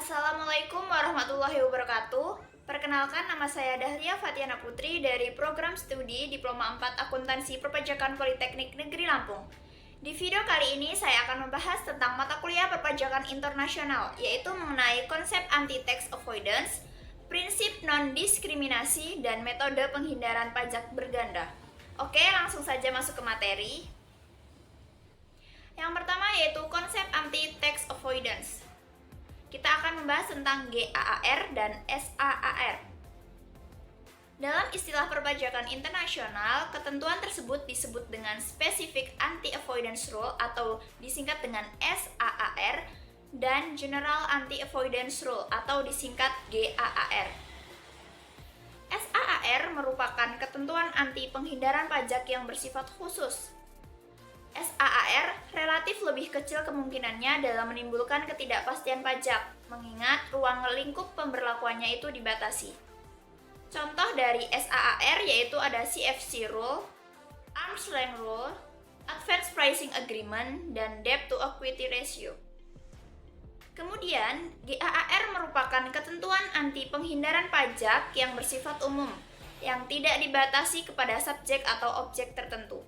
Assalamualaikum warahmatullahi wabarakatuh. Perkenalkan, nama saya Dahlia Fatiana Putri dari Program Studi Diploma 4 Akuntansi Perpajakan Politeknik Negeri Lampung. Di video kali ini saya akan membahas tentang mata kuliah perpajakan internasional, yaitu mengenai konsep anti-tax avoidance, prinsip non-diskriminasi, dan metode penghindaran pajak berganda. Oke, langsung saja masuk ke materi. Yang pertama yaitu konsep anti-tax avoidance. Kita akan membahas tentang GAAP dan SAAR. Dalam istilah perpajakan internasional, ketentuan tersebut disebut dengan Specific Anti-Avoidance Rule atau disingkat dengan SAAR dan General Anti-Avoidance Rule atau disingkat GAAR. SAAR merupakan ketentuan anti penghindaran pajak yang bersifat khusus. SAAR relatif lebih kecil kemungkinannya dalam menimbulkan ketidakpastian pajak, mengingat ruang lingkup pemberlakuannya itu dibatasi. Contoh dari SAAR yaitu ada CFC Rule, Arm's Length Rule, Advance Pricing Agreement, dan Debt to Equity Ratio. Kemudian, GAAR merupakan ketentuan anti penghindaran pajak yang bersifat umum, yang tidak dibatasi kepada subjek atau objek tertentu.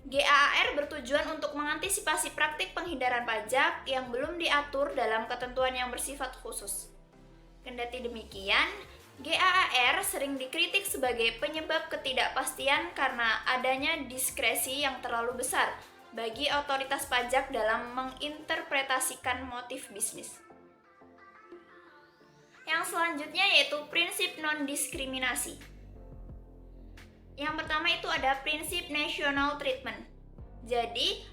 GAAR bertujuan untuk mengantisipasi praktik penghindaran pajak yang belum diatur dalam ketentuan yang bersifat khusus. Kendati demikian, GAAR sering dikritik sebagai penyebab ketidakpastian karena adanya diskresi yang terlalu besar bagi otoritas pajak dalam menginterpretasikan motif bisnis. Yang selanjutnya yaitu prinsip non-diskriminasi. Yang pertama itu ada prinsip national treatment. Jadi,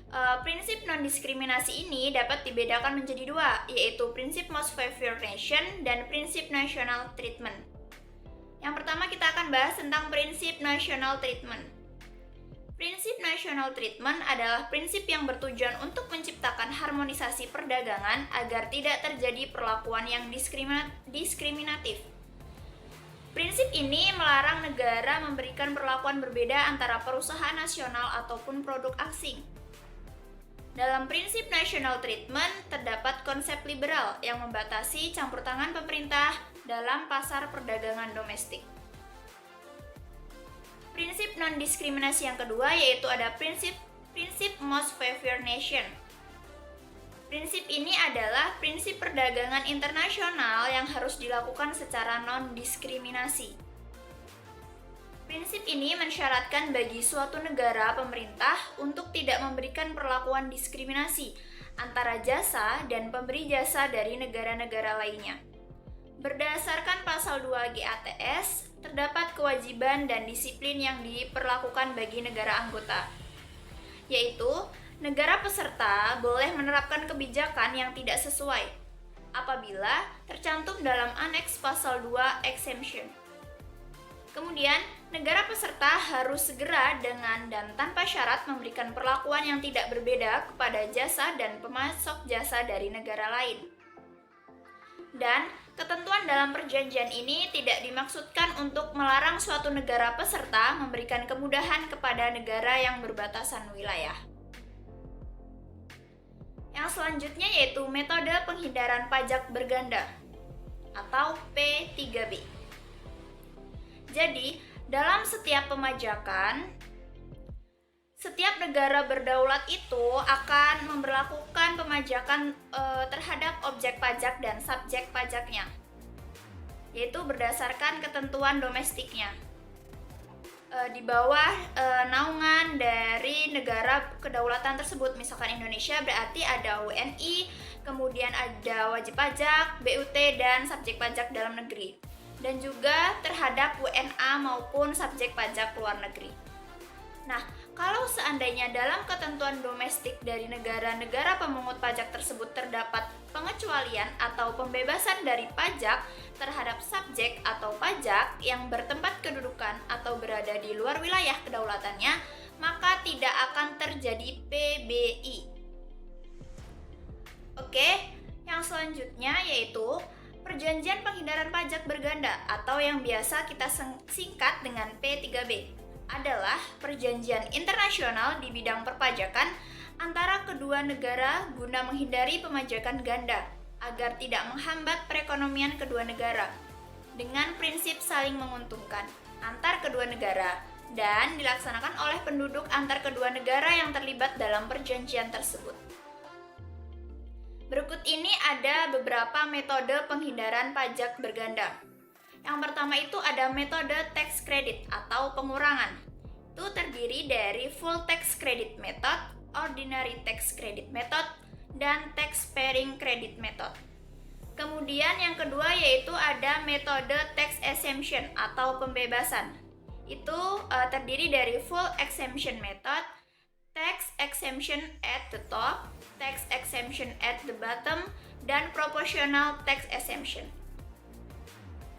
prinsip non-diskriminasi ini dapat dibedakan menjadi dua, yaitu prinsip most favored nation dan prinsip national treatment. Yang pertama kita akan bahas tentang prinsip national treatment. Prinsip national treatment adalah prinsip yang bertujuan untuk menciptakan harmonisasi perdagangan agar tidak terjadi perlakuan yang diskriminatif. Prinsip ini melarang negara memberikan perlakuan berbeda antara perusahaan nasional ataupun produk asing. Dalam prinsip national treatment, terdapat konsep liberal yang membatasi campur tangan pemerintah dalam pasar perdagangan domestik. Prinsip non-diskriminasi yang kedua yaitu ada prinsip most favored nation. Prinsip ini adalah prinsip perdagangan internasional yang harus dilakukan secara non-diskriminasi. Prinsip ini mensyaratkan bagi suatu negara pemerintah untuk tidak memberikan perlakuan diskriminasi antara jasa dan pemberi jasa dari negara-negara lainnya. Berdasarkan pasal 2 GATS, terdapat kewajiban dan disiplin yang diperlakukan bagi negara anggota, yaitu negara peserta boleh menerapkan kebijakan yang tidak sesuai apabila tercantum dalam aneks pasal 2 exemption. Kemudian, negara peserta harus segera dengan dan tanpa syarat memberikan perlakuan yang tidak berbeda kepada jasa dan pemasok jasa dari negara lain. Dan ketentuan dalam perjanjian ini tidak dimaksudkan untuk melarang suatu negara peserta memberikan kemudahan kepada negara yang berbatasan wilayah. Yang selanjutnya yaitu metode penghindaran pajak berganda atau P3B. Jadi, dalam setiap pemajakan, setiap negara berdaulat itu akan memberlakukan pemajakan terhadap objek pajak dan subjek pajaknya, yaitu berdasarkan ketentuan domestiknya. Di bawah naungan dari negara kedaulatan tersebut. Misalkan Indonesia berarti ada WNI, kemudian ada wajib pajak, BUT, dan subjek pajak dalam negeri. Dan juga terhadap WNA maupun subjek pajak luar negeri. Nah, kalau seandainya dalam ketentuan domestik dari negara-negara pemungut pajak tersebut terdapat pengecualian atau pembebasan dari pajak terhadap subjek atau pajak yang bertempat kedudukan atau berada di luar wilayah kedaulatannya, maka tidak akan terjadi PBI. Oke, yang selanjutnya yaitu Perjanjian Penghindaran Pajak Berganda atau yang biasa kita singkat dengan P3B adalah perjanjian internasional di bidang perpajakan antara kedua negara guna menghindari pemajakan ganda agar tidak menghambat perekonomian kedua negara dengan prinsip saling menguntungkan antar kedua negara dan dilaksanakan oleh penduduk antar kedua negara yang terlibat dalam perjanjian tersebut. Berikut ini ada beberapa metode penghindaran pajak berganda. Yang pertama itu ada metode tax credit atau pengurangan. Itu terdiri dari full tax credit method, ordinary tax credit method, dan tax sparing credit method. Kemudian yang kedua yaitu ada metode tax exemption atau pembebasan. Itu terdiri dari full exemption method, tax exemption at the top, tax exemption at the bottom, dan proportional tax exemption.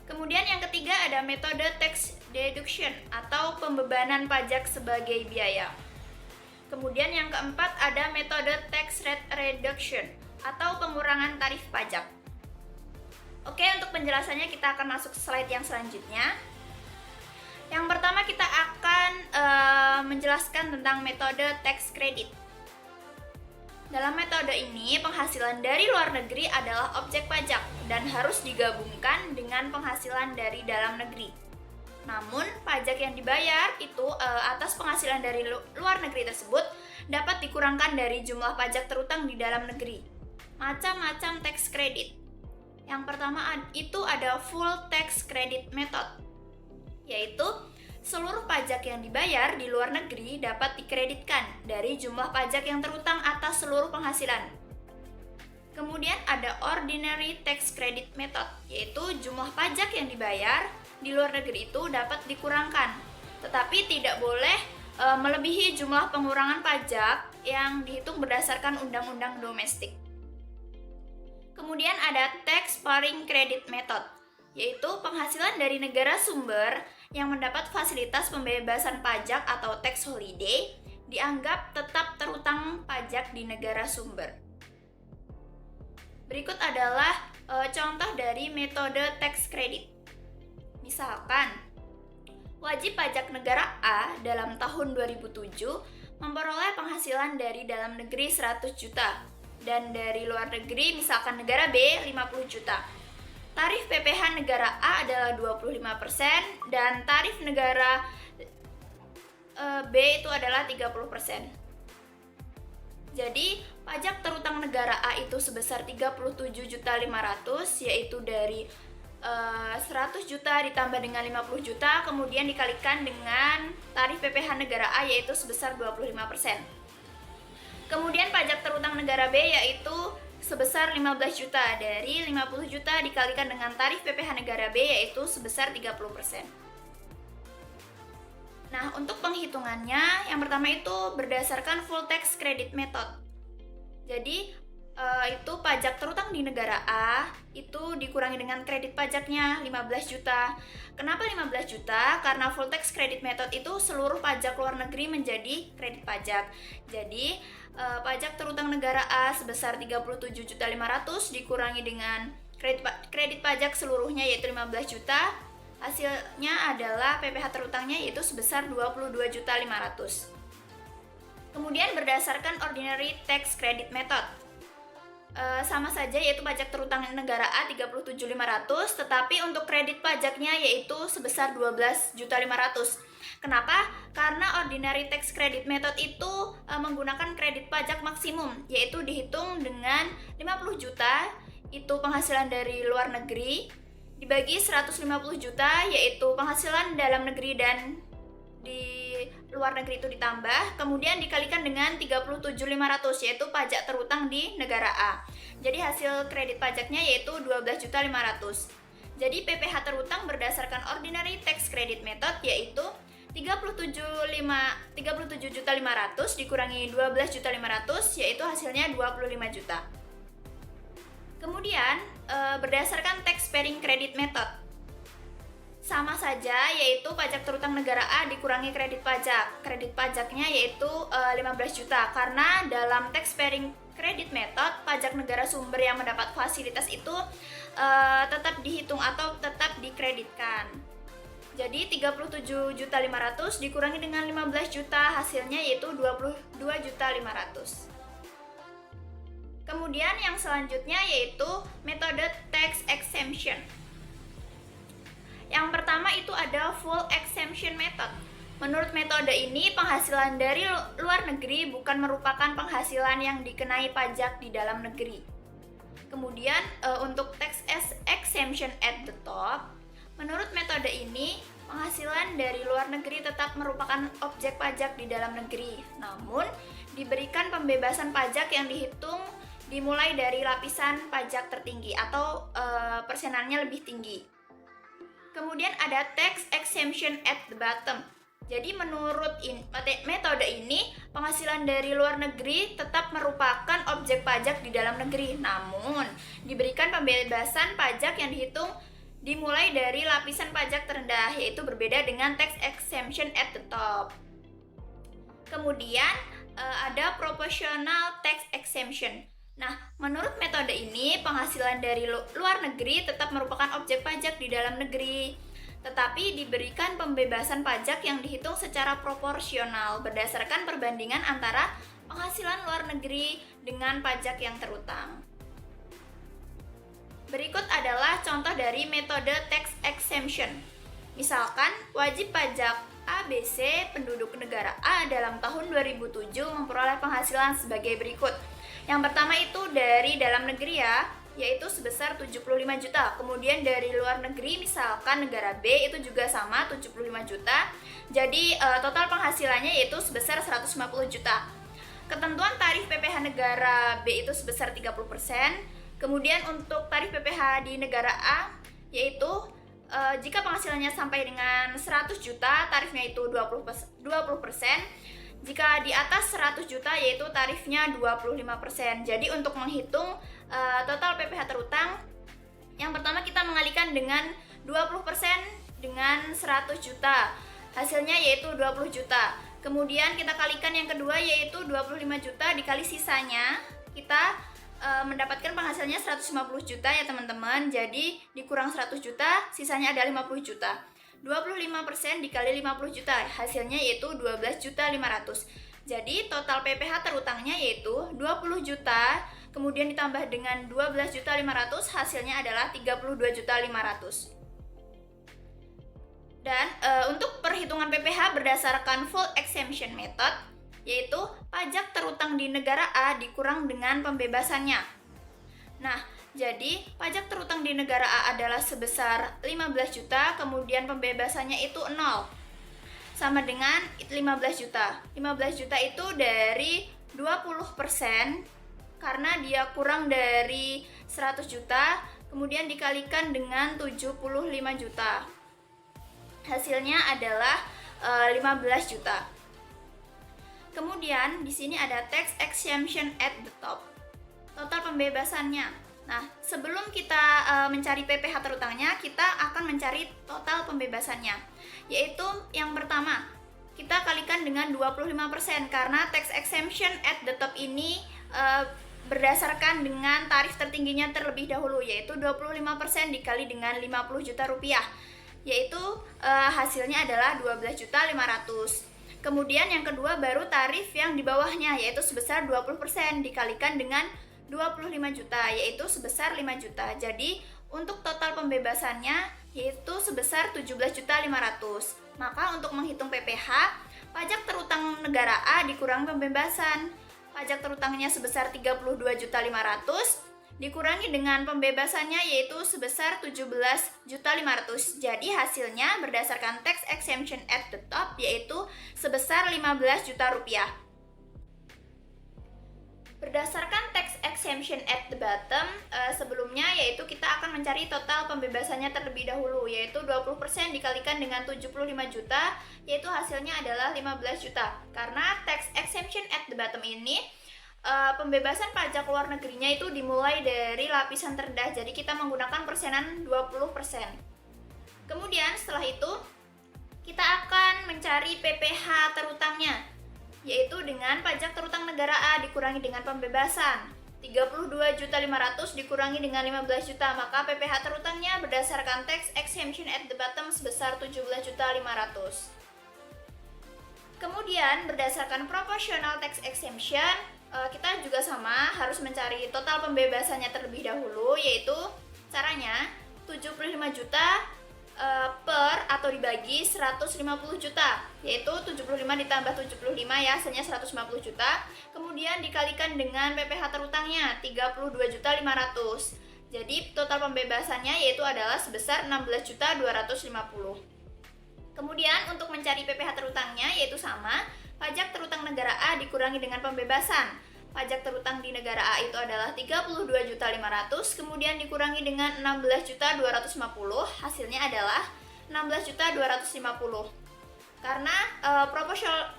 Kemudian yang ketiga ada metode tax deduction atau pembebanan pajak sebagai biaya. Kemudian yang keempat ada metode tax rate reduction atau pengurangan tarif pajak. Oke, untuk penjelasannya kita akan masuk ke slide yang selanjutnya. Yang pertama kita akan menjelaskan tentang metode tax credit. Dalam metode ini, penghasilan dari luar negeri adalah objek pajak dan harus digabungkan dengan penghasilan dari dalam negeri. Namun, pajak yang dibayar itu atas penghasilan dari luar negeri tersebut dapat dikurangkan dari jumlah pajak terutang di dalam negeri. Macam-macam tax credit. Yang pertama itu ada full tax credit method, yaitu seluruh pajak yang dibayar di luar negeri dapat dikreditkan dari jumlah pajak yang terutang atas seluruh penghasilan. Kemudian ada ordinary tax credit method, yaitu jumlah pajak yang dibayar di luar negeri itu dapat dikurangkan, tetapi tidak boleh melebihi jumlah pengurangan pajak yang dihitung berdasarkan undang-undang domestik. Kemudian ada tax sparing credit method, yaitu penghasilan dari negara sumber yang mendapat fasilitas pembebasan pajak atau tax holiday dianggap tetap terutang pajak di negara sumber. Berikut adalah contoh dari metode tax credit. Misalkan, wajib pajak negara A dalam tahun 2007 memperoleh penghasilan dari dalam negeri 100 juta dan dari luar negeri misalkan negara B 50 juta. Tarif PPh negara A adalah 25% dan tarif negara B itu adalah 30%. Jadi, pajak terutang negara A itu sebesar 37.500.000 yaitu dari 100 juta ditambah dengan 50 juta kemudian dikalikan dengan tarif PPh negara A yaitu sebesar 25%. Kemudian pajak terutang negara B yaitu sebesar 15 juta, dari 50 juta dikalikan dengan tarif PPh negara B yaitu sebesar 30%. Nah, untuk penghitungannya yang pertama itu berdasarkan full tax credit method. Jadi itu pajak terutang di negara A itu dikurangi dengan kredit pajaknya 15 juta. Kenapa 15 juta? Karena full tax credit method itu seluruh pajak luar negeri menjadi kredit pajak. Jadi pajak terutang negara A sebesar 37.500.000 dikurangi dengan kredit pajak seluruhnya yaitu 15 juta. Hasilnya adalah PPh terutangnya yaitu sebesar 22.500.000. Kemudian berdasarkan ordinary tax credit method. Sama saja yaitu pajak terutang negara A 37.500, tetapi untuk kredit pajaknya yaitu sebesar 12.500. Kenapa? Karena ordinary tax credit method itu menggunakan kredit pajak maksimum, yaitu dihitung dengan 50 juta itu penghasilan dari luar negeri dibagi 150 juta yaitu penghasilan dalam negeri dan di luar negeri itu ditambah, kemudian dikalikan dengan 37.500 yaitu pajak terutang di negara A. Jadi hasil kredit pajaknya yaitu 12.500. Jadi PPh terutang berdasarkan ordinary tax credit method yaitu 37.500 dikurangi 12.500 yaitu hasilnya 25 juta. Kemudian berdasarkan tax sparing credit method. Sama saja yaitu pajak terutang negara A dikurangi kredit pajak. Kredit pajaknya yaitu 15 juta karena dalam tax sparing credit method pajak negara sumber yang mendapat fasilitas itu tetap dihitung atau tetap dikreditkan. Jadi 37.500 dikurangi dengan 15 juta hasilnya yaitu 22.500. Kemudian yang selanjutnya yaitu metode tax exemption. Yang pertama itu ada full exemption method. Menurut metode ini, penghasilan dari luar negeri bukan merupakan penghasilan yang dikenai pajak di dalam negeri. Kemudian untuk tax exemption at the top, menurut metode ini, penghasilan dari luar negeri tetap merupakan objek pajak di dalam negeri. Namun, diberikan pembebasan pajak yang dihitung dimulai dari lapisan pajak tertinggi atau persenannya lebih tinggi. Kemudian ada tax exemption at the bottom. Jadi menurut metode ini, penghasilan dari luar negeri tetap merupakan objek pajak di dalam negeri. Namun, diberikan pembebasan pajak yang dihitung dimulai dari lapisan pajak terendah, yaitu berbeda dengan tax exemption at the top. Kemudian, ada proportional tax exemption. Nah, menurut metode ini, penghasilan dari luar negeri tetap merupakan objek pajak di dalam negeri, tetapi diberikan pembebasan pajak yang dihitung secara proporsional berdasarkan perbandingan antara penghasilan luar negeri dengan pajak yang terutang. Berikut adalah contoh dari metode tax exemption. Misalkan, wajib pajak ABC penduduk negara A dalam tahun 2007 memperoleh penghasilan sebagai berikut. Yang pertama itu dari dalam negeri ya, yaitu sebesar 75 juta. Kemudian dari luar negeri, misalkan negara B itu juga sama 75 juta. Jadi total penghasilannya yaitu sebesar 150 juta. Ketentuan tarif PPh negara B itu sebesar 30%. Kemudian untuk tarif PPh di negara A yaitu jika penghasilannya sampai dengan 100 juta, tarifnya itu 20%. Jika di atas 100 juta yaitu tarifnya 25%. Jadi untuk menghitung total PPh terutang, yang pertama kita mengalikan dengan 20% dengan 100 juta. Hasilnya yaitu 20 juta. Kemudian kita kalikan yang kedua yaitu 25 juta dikali sisanya. Kita mendapatkan penghasilannya 150 juta ya teman-teman. Jadi dikurang 100 juta, sisanya ada 50 juta. 25% dikali 50 juta, hasilnya yaitu 12.500.000. Jadi total PPh terutangnya yaitu 20 juta, kemudian ditambah dengan 12.500.000, hasilnya adalah 32.500.000. Dan untuk perhitungan PPh berdasarkan full exemption method, yaitu pajak terutang di negara A dikurang dengan pembebasannya. Nah, jadi pajak terutang di negara A adalah sebesar 15 juta, kemudian pembebasannya itu 0. Sama dengan 15 juta. 15 juta itu dari 20% karena dia kurang dari 100 juta, kemudian dikalikan dengan 75 juta. Hasilnya adalah 15 juta. Kemudian di sini ada tax exemption at the top. Total pembebasannya. Nah, sebelum kita mencari PPh terutangnya, kita akan mencari total pembebasannya. Yaitu yang pertama, kita kalikan dengan 25% karena tax exemption at the top ini berdasarkan dengan tarif tertingginya terlebih dahulu, yaitu 25% dikali dengan 50 juta rupiah. Yaitu hasilnya adalah 12.500.000. Kemudian yang kedua baru tarif yang di bawahnya, yaitu sebesar 20% dikalikan dengan 25 juta, yaitu sebesar 5 juta. Jadi untuk total pembebasannya yaitu sebesar 17.500.000. Maka untuk menghitung PPh, pajak terutang negara A dikurangi pembebasan. Pajak terutangnya sebesar 32.500.000 dikurangi dengan pembebasannya yaitu sebesar 17.500.000. Jadi hasilnya berdasarkan tax exemption at the top yaitu sebesar 15 juta rupiah. Berdasarkan tax exemption at the bottom, sebelumnya yaitu kita akan mencari total pembebasannya terlebih dahulu, yaitu 20% dikalikan dengan 75 juta, yaitu hasilnya adalah 15 juta. Karena tax exemption at the bottom ini, pembebasan pajak luar negerinya itu dimulai dari lapisan terendah, jadi kita menggunakan persenan 20%. Kemudian setelah itu, kita akan mencari PPh terutangnya, yaitu dengan pajak terutang negara A dikurangi dengan pembebasan 32.500.000 dikurangi dengan 15 juta, maka PPh terutangnya berdasarkan tax exemption at the bottom sebesar 17.500.000. Kemudian berdasarkan proportional tax exemption, kita juga sama harus mencari total pembebasannya terlebih dahulu, yaitu caranya 75 juta per atau dibagi 150 juta, yaitu 75 ditambah 75 ya, hasilnya 150 juta. Kemudian dikalikan dengan PPh terutangnya 32.500. Jadi total pembebasannya yaitu adalah sebesar 16.250. Kemudian untuk mencari PPh terutangnya yaitu sama, pajak terutang negara A dikurangi dengan pembebasan. Pajak terutang di negara A itu adalah 32.500, kemudian dikurangi dengan 16.250, hasilnya adalah 16.250. Karena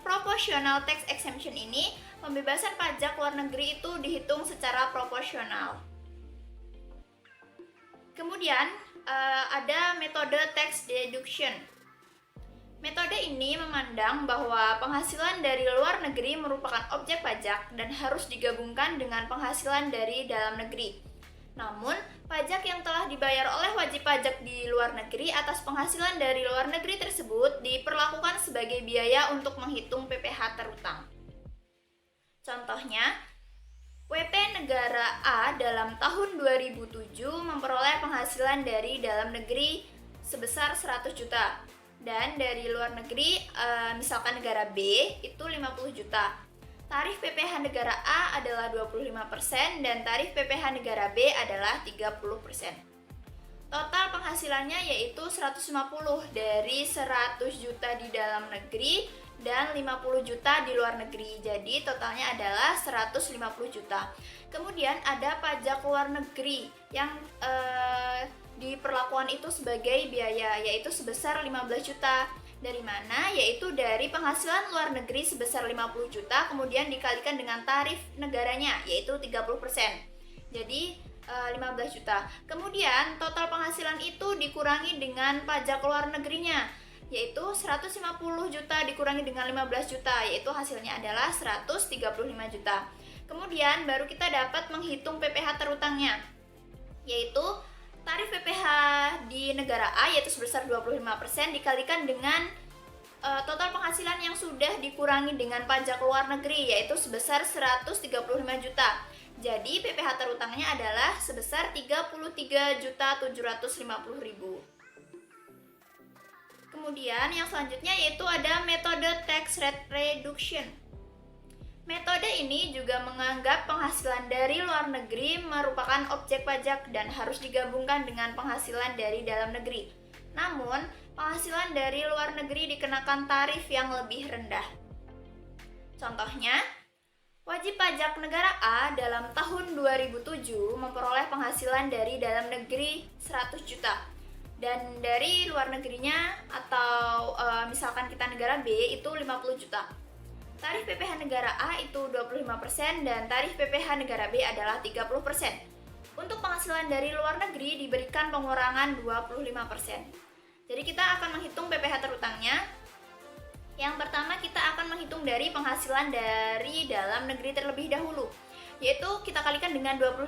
proportional tax exemption ini, pembebasan pajak luar negeri itu dihitung secara proporsional. Kemudian ada metode tax deduction. Metode ini memandang bahwa penghasilan dari luar negeri merupakan objek pajak dan harus digabungkan dengan penghasilan dari dalam negeri. Namun, pajak yang telah dibayar oleh wajib pajak di luar negeri atas penghasilan dari luar negeri tersebut diperlakukan sebagai biaya untuk menghitung PPh terutang. Contohnya, WP negara A dalam tahun 2007 memperoleh penghasilan dari dalam negeri sebesar 100 juta. Dan dari luar negeri, misalkan negara B, itu 50 juta. Tarif PPh negara A adalah 25% dan tarif PPh negara B adalah 30%. Total penghasilannya yaitu 150 dari 100 juta di dalam negeri dan 50 juta di luar negeri. Jadi totalnya adalah 150 juta. Kemudian ada pajak luar negeri yang diperlakukan itu sebagai biaya, yaitu sebesar 15 juta. Dari mana? Yaitu dari penghasilan luar negeri sebesar 50 juta kemudian dikalikan dengan tarif negaranya, yaitu 30%. Jadi 15 juta. Kemudian total penghasilan itu dikurangi dengan pajak luar negerinya, yaitu 150 juta dikurangi dengan 15 juta, yaitu hasilnya adalah 135 juta. Kemudian baru kita dapat menghitung PPh terutangnya, yaitu tarif PPh di negara A yaitu sebesar 25% dikalikan dengan total penghasilan yang sudah dikurangi dengan pajak luar negeri yaitu sebesar 135 juta. Jadi PPh terutangnya adalah sebesar 33.750.000. Kemudian yang selanjutnya yaitu ada metode tax rate reduction. Metode ini juga menganggap penghasilan dari luar negeri merupakan objek pajak dan harus digabungkan dengan penghasilan dari dalam negeri. Namun, penghasilan dari luar negeri dikenakan tarif yang lebih rendah. Contohnya, wajib pajak negara A dalam tahun 2007 memperoleh penghasilan dari dalam negeri 100 juta. Dan dari luar negerinya atau misalkan kita negara B itu 50 juta. Tarif PPh negara A itu 25% dan tarif PPh negara B adalah 30%. Untuk penghasilan dari luar negeri diberikan pengurangan 25%. Jadi kita akan menghitung PPh terutangnya. Yang pertama kita akan menghitung dari penghasilan dari dalam negeri terlebih dahulu, yaitu kita kalikan dengan 25%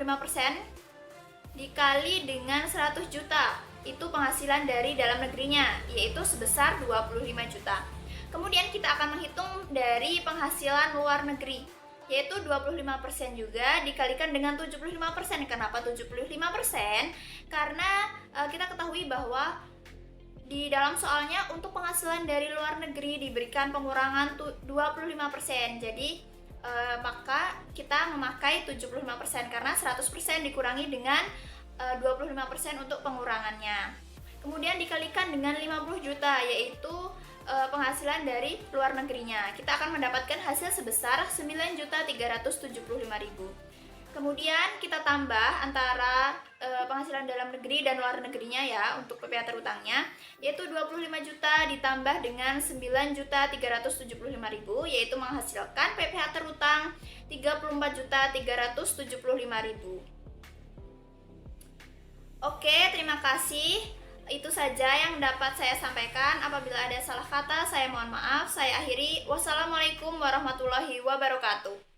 dikali dengan 100 juta. Itu penghasilan dari dalam negerinya, yaitu sebesar 25 juta. Kemudian kita akan menghitung dari penghasilan luar negeri, yaitu 25% juga dikalikan dengan 75%. Kenapa 75%? Karena kita ketahui bahwa di dalam soalnya untuk penghasilan dari luar negeri diberikan pengurangan 25%. Jadi maka kita memakai 75% karena 100% dikurangi dengan 25% untuk pengurangannya. Kemudian dikalikan dengan 50 juta yaitu penghasilan dari luar negerinya. Kita akan mendapatkan hasil sebesar 9.375.000. Kemudian kita tambah antara penghasilan dalam negeri dan luar negerinya ya untuk PPh terutangnya, yaitu 25 juta ditambah dengan 9.375.000 yaitu menghasilkan PPh terutang 34.375.000. Oke, terima kasih. Itu saja yang dapat saya sampaikan. Apabila ada salah kata, saya mohon maaf. Saya akhiri. Wassalamualaikum warahmatullahi wabarakatuh.